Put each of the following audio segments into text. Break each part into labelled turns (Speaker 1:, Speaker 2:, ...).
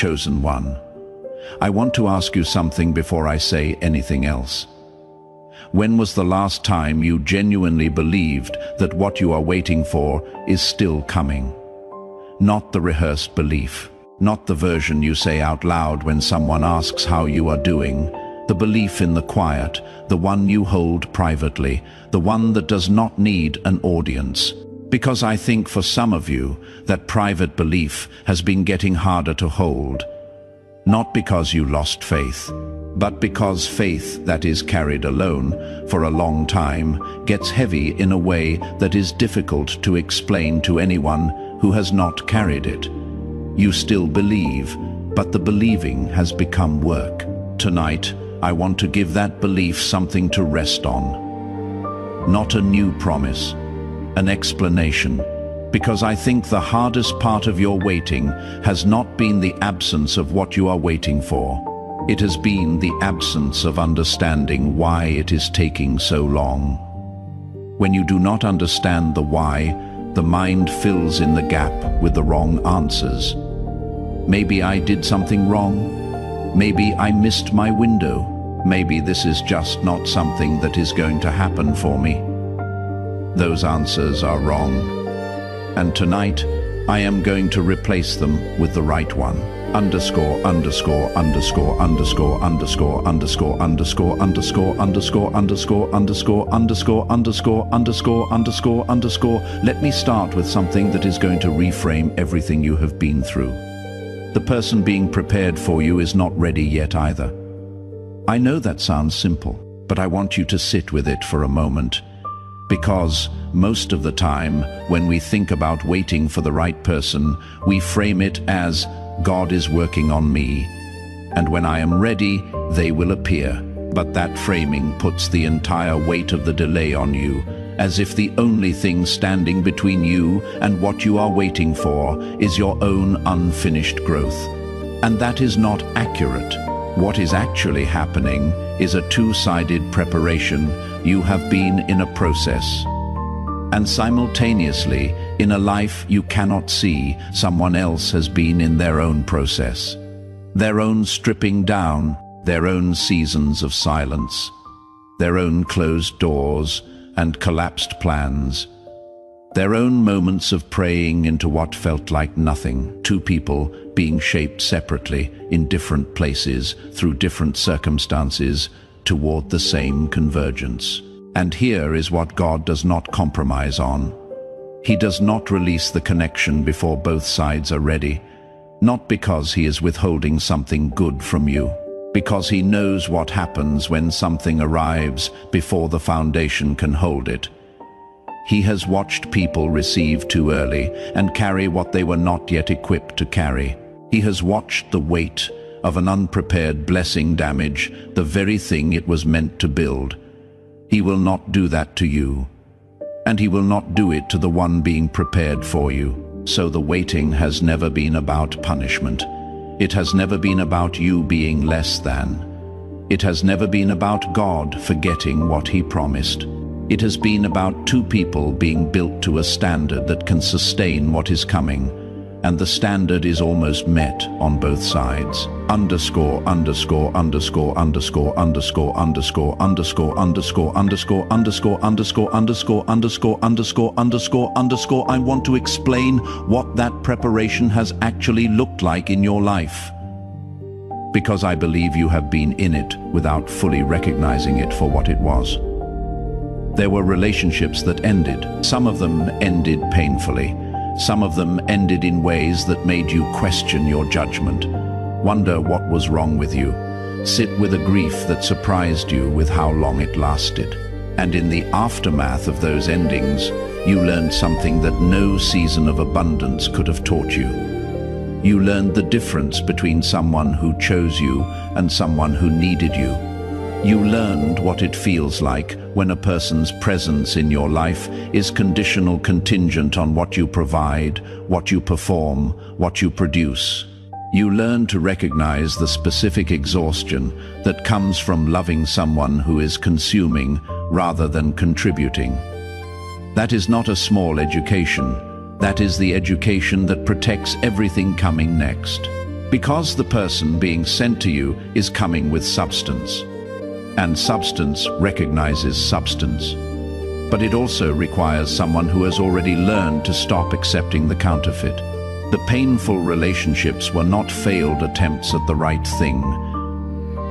Speaker 1: Chosen one, I want to ask you something before I say anything else. When was the last time you genuinely believed that what you are waiting for is still coming? Not the rehearsed belief, not the version you say out loud when someone asks how you are doing, the belief in the quiet, the one you hold privately, the one that does not need an audience. Because I think for some of you, that private belief has been getting harder to hold. Not because you lost faith, but because faith that is carried alone for a long time gets heavy in a way that is difficult to explain to anyone who has not carried it. You still believe, but the believing has become work. Tonight, I want to give that belief something to rest on. Not a new promise, an explanation, because I think the hardest part of your waiting has not been the absence of what you are waiting for. It has been the absence of understanding why it is taking so long. When you do not understand the why, the mind fills in the gap with the wrong answers. Maybe I did something wrong. Maybe I missed my window. Maybe this is just not something that is going to happen for me. Those answers are wrong. And tonight, I am going to replace them with the right one. Underscore, underscore, underscore, underscore, underscore, underscore, underscore, underscore, underscore, underscore, underscore, underscore, underscore, underscore, underscore, underscore. Let me start with something that is going to reframe everything you have been through. The person being prepared for you is not ready yet either. I know that sounds simple, but I want you to sit with it for a moment. Because most of the time, when we think about waiting for the right person, we frame it as, God is working on me, and when I am ready, they will appear. But that framing puts the entire weight of the delay on you, as if the only thing standing between you and what you are waiting for is your own unfinished growth. And that is not accurate. What is actually happening is a two-sided preparation. You have been in a process. And simultaneously, in a life you cannot see, someone else has been in their own process. Their own stripping down, their own seasons of silence, their own closed doors and collapsed plans, their own moments of praying into what felt like nothing, two people being shaped separately in different places through different circumstances toward the same convergence. And here is what God does not compromise on. He does not release the connection before both sides are ready, not because he is withholding something good from you, because he knows what happens when something arrives before the foundation can hold it. He has watched people receive too early and carry what they were not yet equipped to carry. He has watched the weight of an unprepared blessing damage the very thing it was meant to build. He will not do that to you, and he will not do it to the one being prepared for you. So the waiting has never been about punishment. It has never been about you being less than. It has never been about God forgetting what he promised. It has been about two people being built to a standard that can sustain what is coming, and the standard is almost met on both sides. Underscore, underscore, underscore, underscore, underscore, underscore, underscore, underscore, underscore, underscore, underscore, underscore, underscore, underscore, underscore, underscore. I want to explain what that preparation has actually looked like in your life. Because I believe you have been in it without fully recognizing it for what it was. There were relationships that ended. Some of them ended painfully. Some of them ended in ways that made you question your judgment, wonder what was wrong with you, sit with a grief that surprised you with how long it lasted. And in the aftermath of those endings, you learned something that no season of abundance could have taught you. You learned the difference between someone who chose you and someone who needed you. You learned what it feels like when a person's presence in your life is conditional, contingent on what you provide, what you perform, what you produce. You learn to recognize the specific exhaustion that comes from loving someone who is consuming rather than contributing. That is not a small education. That is the education that protects everything coming next. Because the person being sent to you is coming with substance. And substance recognizes substance. But it also requires someone who has already learned to stop accepting the counterfeit. The painful relationships were not failed attempts at the right thing.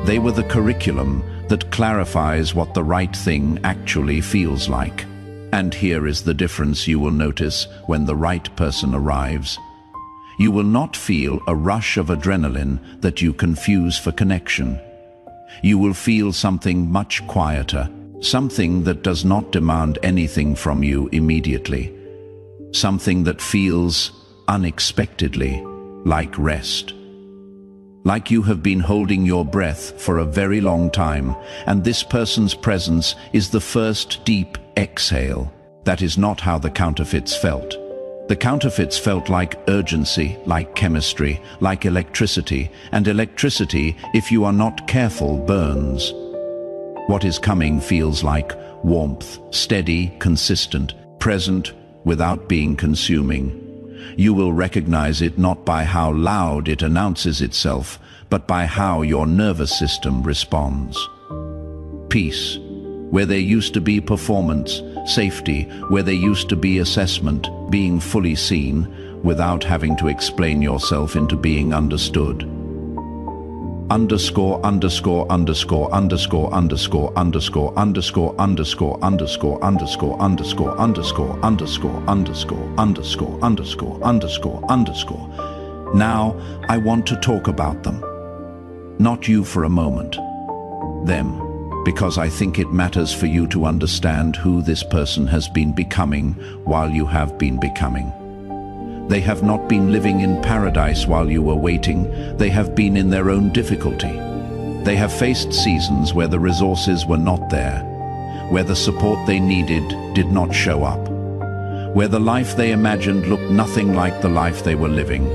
Speaker 1: They were the curriculum that clarifies what the right thing actually feels like. And here is the difference you will notice when the right person arrives. You will not feel a rush of adrenaline that you confuse for connection. You will feel something much quieter, something that does not demand anything from you immediately. Something that feels unexpectedly like rest. Like you have been holding your breath for a very long time, and this person's presence is the first deep exhale. That is not how the counterfeits felt. The counterfeits felt like urgency, like chemistry, like electricity, and electricity, if you are not careful, burns. What is coming feels like warmth, steady, consistent, present, without being consuming. You will recognize it not by how loud it announces itself, but by how your nervous system responds. Peace, where there used to be performance, safety, where there used to be assessment, being fully seen, without having to explain yourself into being understood. Underscore, underscore, underscore, underscore, underscore, underscore, underscore, underscore, underscore, underscore, underscore, underscore, underscore, underscore, underscore, underscore, underscore, underscore. Now, I want to talk about them. Not you for a moment. Them, because I think it matters for you to understand who this person has been becoming while you have been becoming. They have not been living in paradise while you were waiting. They have been in their own difficulty. They have faced seasons where the resources were not there, where the support they needed did not show up, where the life they imagined looked nothing like the life they were living.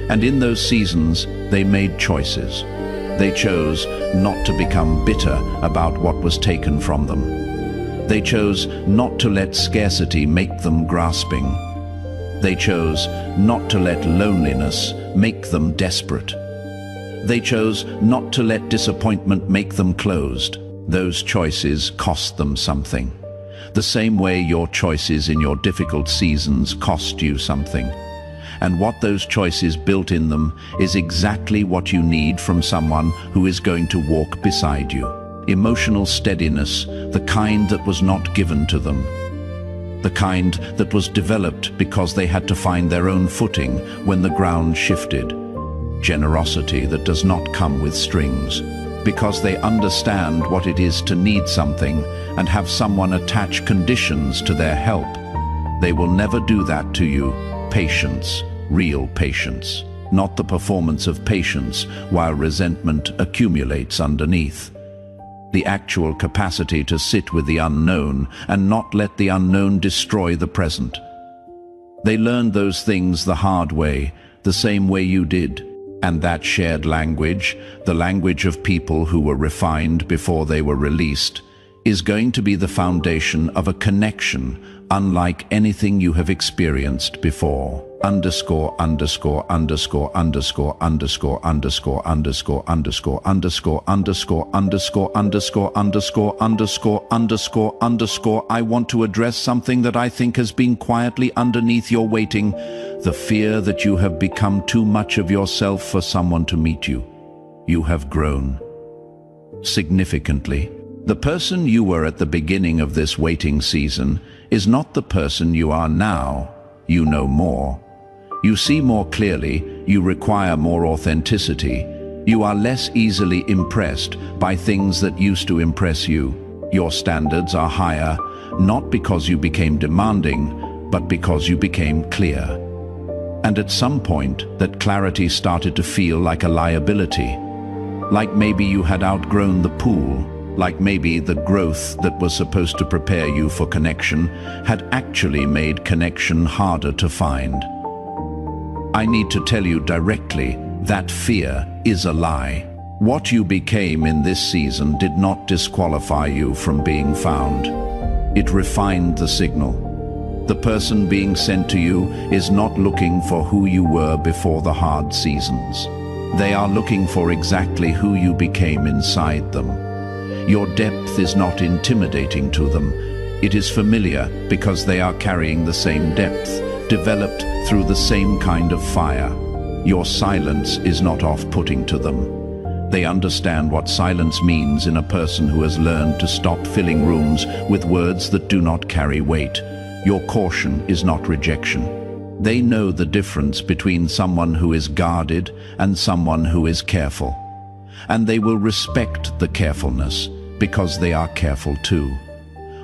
Speaker 1: And in those seasons, they made choices. They chose not to become bitter about what was taken from them. They chose not to let scarcity make them grasping. They chose not to let loneliness make them desperate. They chose not to let disappointment make them closed. Those choices cost them something. The same way your choices in your difficult seasons cost you something. And what those choices built in them is exactly what you need from someone who is going to walk beside you. Emotional steadiness, the kind that was not given to them. The kind that was developed because they had to find their own footing when the ground shifted. Generosity that does not come with strings, because they understand what it is to need something and have someone attach conditions to their help. They will never do that to you. Patience, real patience, not the performance of patience while resentment accumulates underneath. The actual capacity to sit with the unknown and not let the unknown destroy the present. They learned those things the hard way, the same way you did. And that shared language, the language of people who were refined before they were released, is going to be the foundation of a connection unlike anything you have experienced before. Underscore, underscore, underscore, underscore, underscore, underscore, underscore, underscore, underscore, underscore, underscore, underscore, underscore, underscore, underscore, underscore. I want to address something that I think has been quietly underneath your waiting, the fear that you have become too much of yourself for someone to meet you. You have grown significantly. The person you were at the beginning of this waiting season is not the person you are now. You know more. You see more clearly, you require more authenticity. You are less easily impressed by things that used to impress you. Your standards are higher, not because you became demanding, but because you became clear. And at some point, that clarity started to feel like a liability. Like maybe you had outgrown the pool. Like maybe the growth that was supposed to prepare you for connection had actually made connection harder to find. I need to tell you directly, that fear is a lie. What you became in this season did not disqualify you from being found. It refined the signal. The person being sent to you is not looking for who you were before the hard seasons. They are looking for exactly who you became inside them. Your depth is not intimidating to them. It is familiar because they are carrying the same depth, developed through the same kind of fire. Your silence is not off-putting to them. They understand what silence means in a person who has learned to stop filling rooms with words that do not carry weight. Your caution is not rejection. They know the difference between someone who is guarded and someone who is careful. And they will respect the carefulness because they are careful too.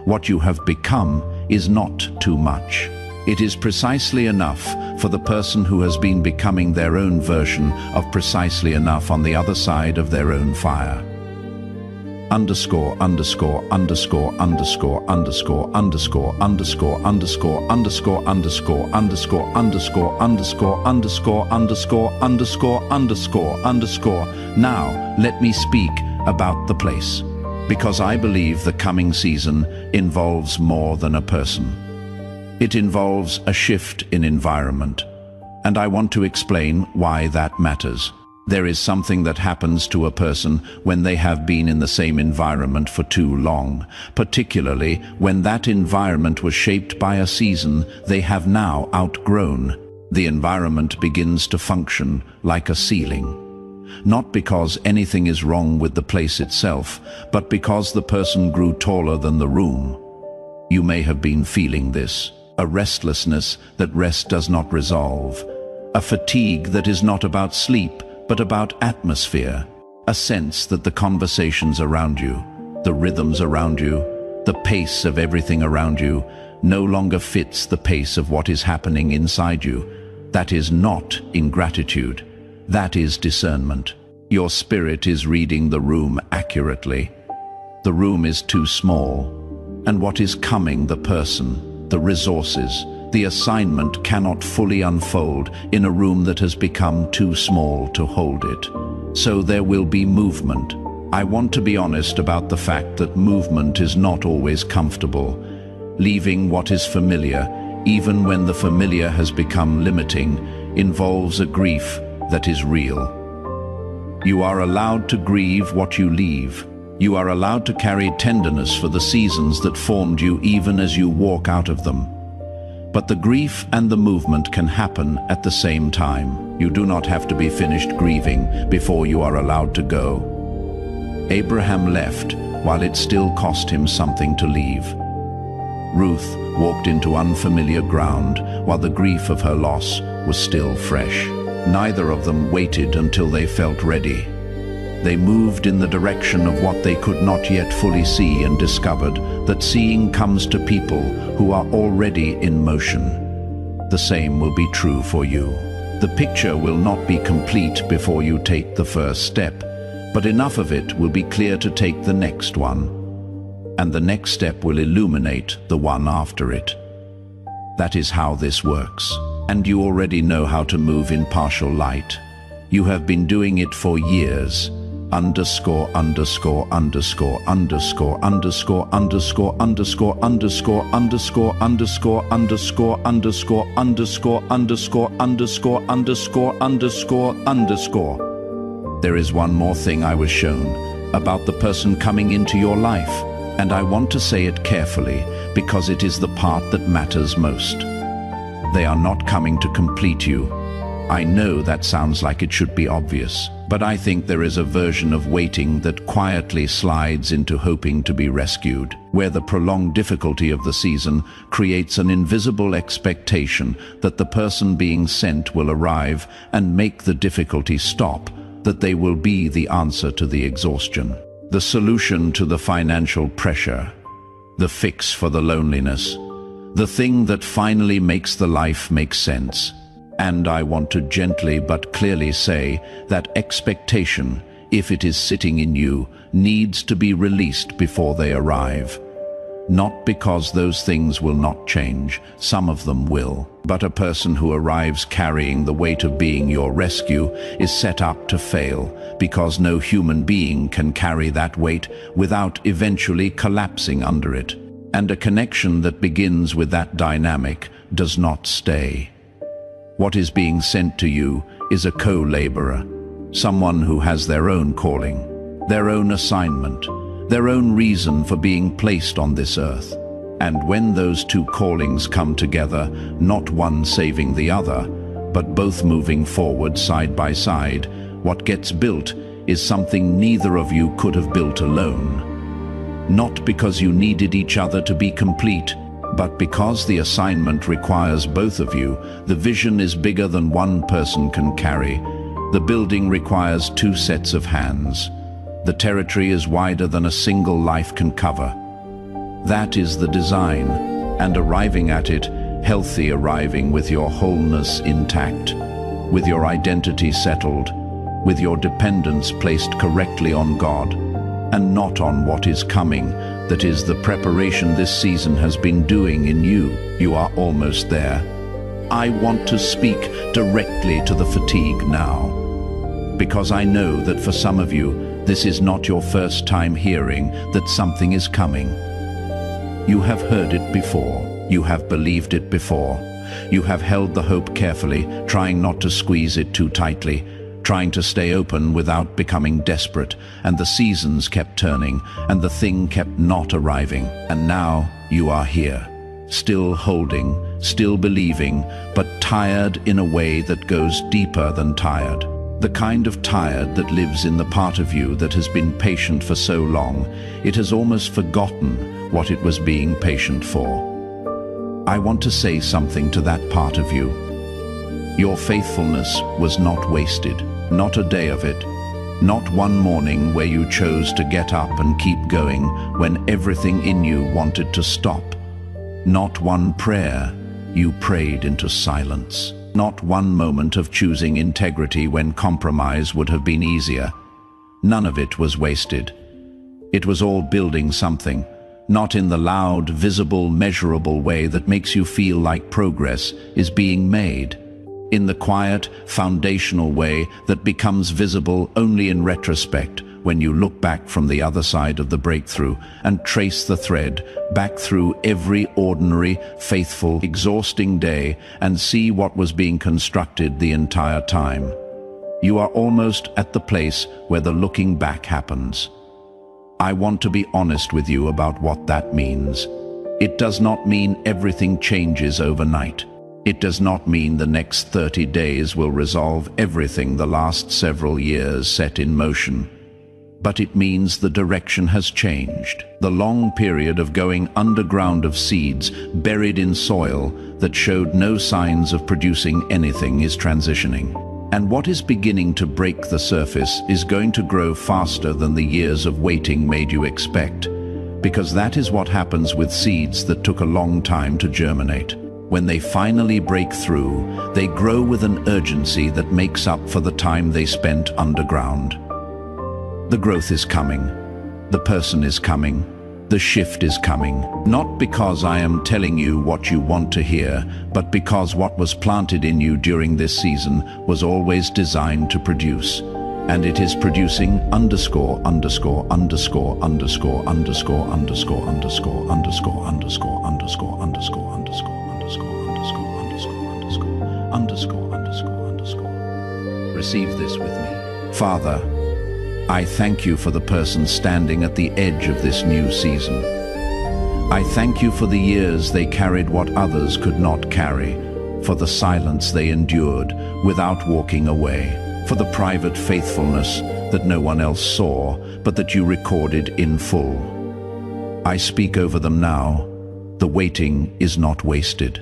Speaker 1: What you have become is not too much. It is precisely enough for the person who has been becoming their own version of precisely enough on the other side of their own fire. Underscore, underscore, underscore, underscore, underscore, underscore, underscore, underscore, underscore, underscore, underscore, underscore, underscore, underscore, underscore, underscore, underscore, underscore. Now, let me speak about the place, because I believe the coming season involves more than a person. It involves a shift in environment, and I want to explain why that matters. There is something that happens to a person when they have been in the same environment for too long, particularly when that environment was shaped by a season they have now outgrown. The environment begins to function like a ceiling. Not because anything is wrong with the place itself, but because the person grew taller than the room. You may have been feeling this. A restlessness that rest does not resolve, a fatigue that is not about sleep, but about atmosphere, a sense that the conversations around you, the rhythms around you, the pace of everything around you, no longer fits the pace of what is happening inside you. That is not ingratitude. That is discernment. Your spirit is reading the room accurately. The room is too small, and what is coming, the person, the resources, the assignment cannot fully unfold in a room that has become too small to hold it. So there will be movement. I want to be honest about the fact that movement is not always comfortable. Leaving what is familiar, even when the familiar has become limiting, involves a grief that is real. You are allowed to grieve what you leave. You are allowed to carry tenderness for the seasons that formed you even as you walk out of them. But the grief and the movement can happen at the same time. You do not have to be finished grieving before you are allowed to go. Abraham left while it still cost him something to leave. Ruth walked into unfamiliar ground while the grief of her loss was still fresh. Neither of them waited until they felt ready. They moved in the direction of what they could not yet fully see and discovered that seeing comes to people who are already in motion. The same will be true for you. The picture will not be complete before you take the first step, but enough of it will be clear to take the next one, and the next step will illuminate the one after it. That is how this works, and you already know how to move in partial light. You have been doing it for years. Underscore, underscore, underscore, underscore, underscore, underscore, underscore, underscore, underscore, underscore, underscore, underscore, underscore, underscore, underscore, underscore, underscore, underscore. There is one more thing I was shown about the person coming into your life, and I want to say it carefully because it is the part that matters most. They are not coming to complete you. I know that sounds like it should be obvious, but I think there is a version of waiting that quietly slides into hoping to be rescued, where the prolonged difficulty of the season creates an invisible expectation that the person being sent will arrive and make the difficulty stop, that they will be the answer to the exhaustion, the solution to the financial pressure, the fix for the loneliness, the thing that finally makes the life make sense. And I want to gently but clearly say that expectation, if it is sitting in you, needs to be released before they arrive. Not because those things will not change, some of them will, but a person who arrives carrying the weight of being your rescue is set up to fail, because no human being can carry that weight without eventually collapsing under it. And a connection that begins with that dynamic does not stay. What is being sent to you is a co-laborer, someone who has their own calling, their own assignment, their own reason for being placed on this earth. And when those two callings come together, not one saving the other, but both moving forward side by side, what gets built is something neither of you could have built alone. Not because you needed each other to be complete, but because the assignment requires both of you. The vision is bigger than one person can carry. The building requires two sets of hands. The territory is wider than a single life can cover. That is the design, and arriving at it, healthy arriving with your wholeness intact, with your identity settled, with your dependence placed correctly on God, and not on what is coming, that is the preparation this season has been doing in you. You are almost there. I want to speak directly to the fatigue now, because I know that for some of you, this is not your first time hearing that something is coming. You have heard it before. You have believed it before. You have held the hope carefully, trying not to squeeze it too tightly, trying to stay open without becoming desperate, and the seasons kept turning, and the thing kept not arriving. And now you are here, still holding, still believing, but tired in a way that goes deeper than tired. The kind of tired that lives in the part of you that has been patient for so long, it has almost forgotten what it was being patient for. I want to say something to that part of you. Your faithfulness was not wasted, not a day of it, not one morning where you chose to get up and keep going when everything in you wanted to stop, not one prayer you prayed into silence, not one moment of choosing integrity when compromise would have been easier. None of it was wasted. It was all building something, not in the loud, visible, measurable way that makes you feel like progress is being made. In the quiet, foundational way that becomes visible only in retrospect when you look back from the other side of the breakthrough and trace the thread back through every ordinary, faithful, exhausting day and see what was being constructed the entire time. You are almost at the place where the looking back happens. I want to be honest with you about what that means. It does not mean everything changes overnight. It does not mean the next 30 days will resolve everything the last several years set in motion. But it means the direction has changed. The long period of going underground of seeds buried in soil that showed no signs of producing anything is transitioning. And what is beginning to break the surface is going to grow faster than the years of waiting made you expect, because that is what happens with seeds that took a long time to germinate. When they finally break through, they grow with an urgency that makes up for the time they spent underground. The growth is coming. The person is coming. The shift is coming. Not because I am telling you what you want to hear, but because what was planted in you during this season was always designed to produce. And it is producing underscore, underscore, underscore, underscore, underscore, underscore, underscore, underscore, underscore, underscore, underscore, underscore, underscore, underscore, underscore, underscore, underscore, underscore. Receive this with me. Father, I thank you for the person standing at the edge of this new season. I thank you for the years they carried what others could not carry, for the silence they endured without walking away, for the private faithfulness that no one else saw, but that you recorded in full. I speak over them now. The waiting is not wasted.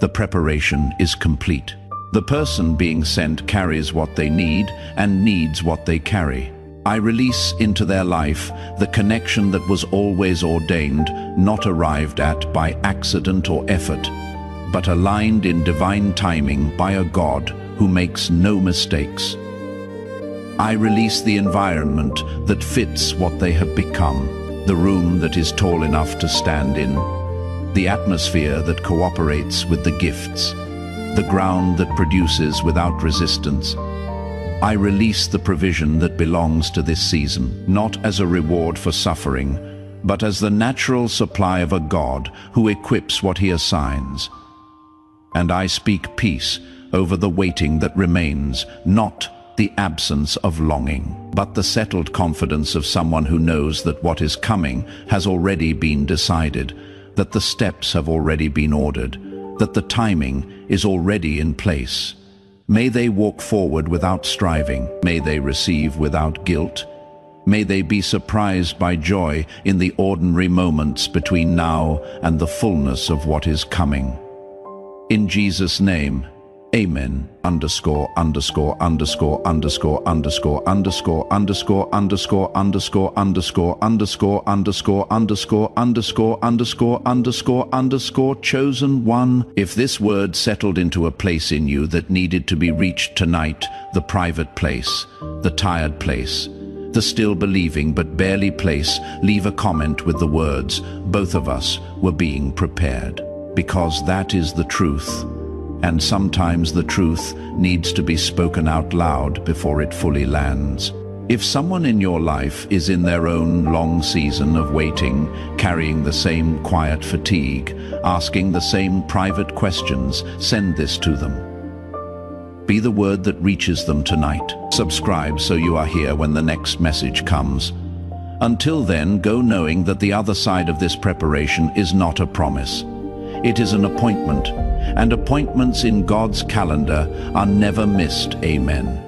Speaker 1: The preparation is complete. The person being sent carries what they need and needs what they carry. I release into their life the connection that was always ordained, not arrived at by accident or effort, but aligned in divine timing by a God who makes no mistakes. I release the environment that fits what they have become, the room that is tall enough to stand in, the atmosphere that cooperates with the gifts, the ground that produces without resistance. I release the provision that belongs to this season, not as a reward for suffering, but as the natural supply of a God who equips what he assigns. And I speak peace over the waiting that remains, not the absence of longing, but the settled confidence of someone who knows that what is coming has already been decided, that the steps have already been ordered, that the timing is already in place. May they walk forward without striving. May they receive without guilt. May they be surprised by joy in the ordinary moments between now and the fullness of what is coming. In Jesus' name, Amen. Underscore, underscore, underscore, underscore, underscore, underscore, underscore, underscore, underscore, underscore, underscore, underscore, underscore, underscore, underscore, underscore, underscore, chosen one. If this word settled into a place in you that needed to be reached tonight, the private place, the tired place, the still believing but barely place, leave a comment with the words, "Both of us were being prepared." Because that is the truth. And sometimes the truth needs to be spoken out loud before it fully lands. If someone in your life is in their own long season of waiting, carrying the same quiet fatigue, asking the same private questions, send this to them. Be the word that reaches them tonight. Subscribe so you are here when the next message comes. Until then, go knowing that the other side of this preparation is not a promise. It is an appointment, and appointments in God's calendar are never missed. Amen.